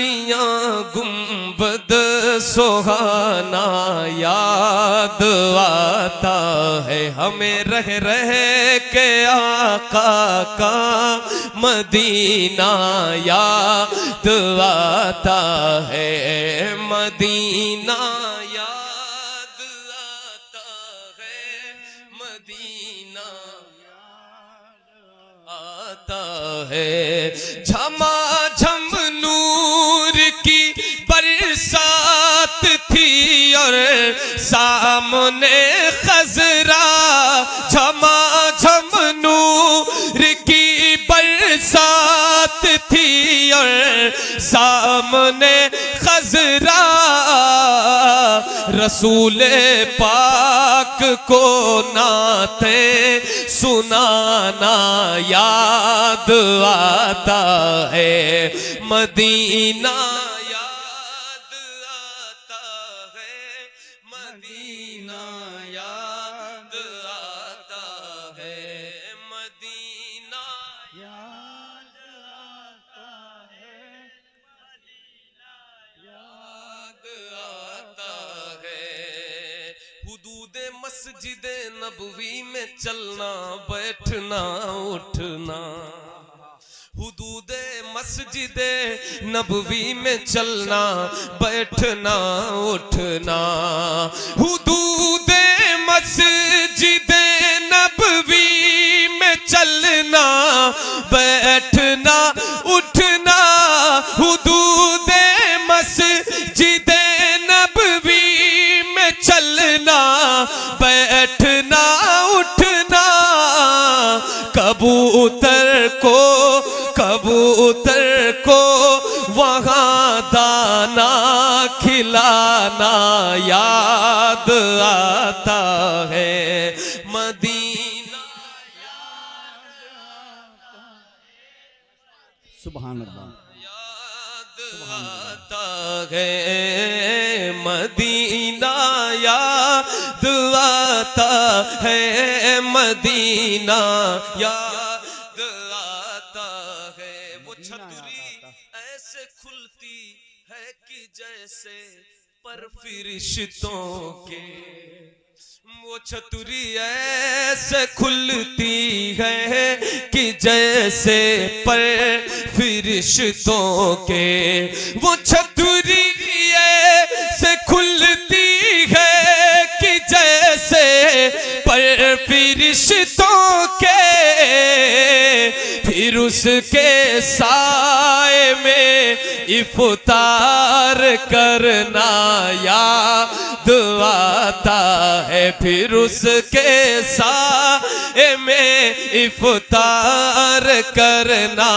गलियां गुंबद सुहाना याद आता है हमें रह रह के आका का मदीना याद आता है मदीना याद आता है मदीना आता है झमाझम नूर की बरसात थी और सामने खजरा झमाझम नूर की बरसात थी और सामने खजरा रसूल पाक को नाते सुनाना याद आता है मदीना याद आता है मदीना याद आता है मदीना याद आता है मदीना याद आता है हुदूद मस्जिद नबवी में चलना बैठना उठना हुदूद मस्जिद नबवी में चलना बैठना उठना हुदूद मस्जिद नबवी में चलना बैठना उठना हुदूद मस्जिद नबवी में चलना बैठना उठना कबूतर को वहाँ दाना खिलाना याद आता है मदीना याद आता है सुभान अल्लाह याद आता है मदीना याद आता है मदीना याद आता है वो छतरी ऐसे खुलती है कि जैसे पर फरिश्तों के वो छतरी ऐसे खुलती है कि जैसे पर फरिश्तों के वो छतरी ऐसे खुलती है कि जैसे पर फरिश्तों के फिर उसके साए में इफ्तार करना याद आता है फिर उसके साए में इफ्तार करना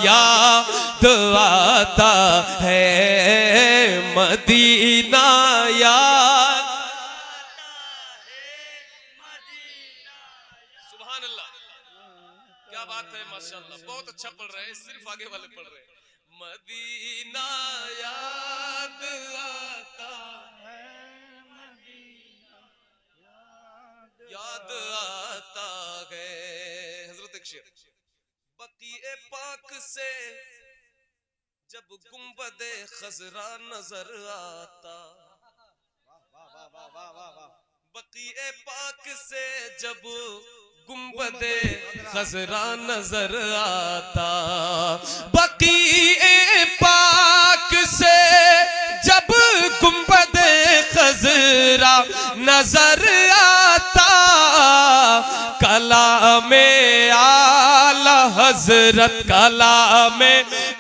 याद आता है मदीना याद सुभान अल्लाह क्या बात है माशाअल्लाह बहुत अच्छा पढ़ रहे हैं सिर्फ आगे वाले पढ़ रहे हैं मदीना याद आता है मदीना याद आता है हजरत एक शेर बकीए पाक से जब गुंबदे खजरा नजर आता बकीए पाक से जब गुंबदे खजरा नजर आता बकीए पाक से जब गुंबदे खजरा नजर आता कलामे आला हजरत कलामे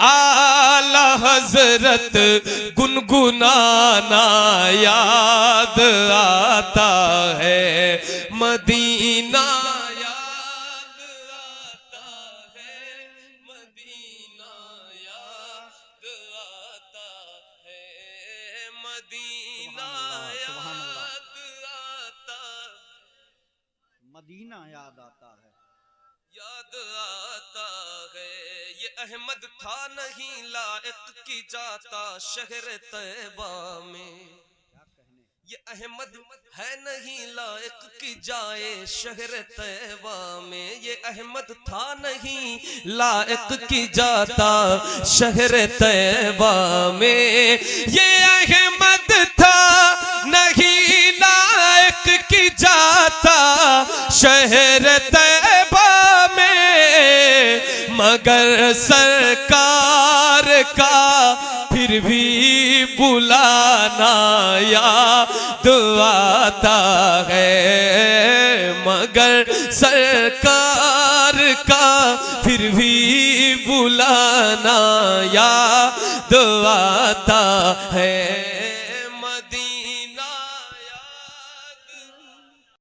आला हजरत गुनगुनाना याद आता है मदीना याद आता है मदीना याद आता है मदीना याद आता मदीना याद आता है याद आता है ये अहमद था नहीं लायक की जाता शहर तैबा में ये अहमद है नहीं लायक कि जाए शहर तैबा में, ये अहमद था नहीं लायक कि जाता शहर तैबा में, ये अहमद था नहीं लायक कि जाता शहर तैबा में, मगर सरकार का फिर भी बुलाना याद आता है, मगर सरकार का फिर भी बुलाना याद आता है।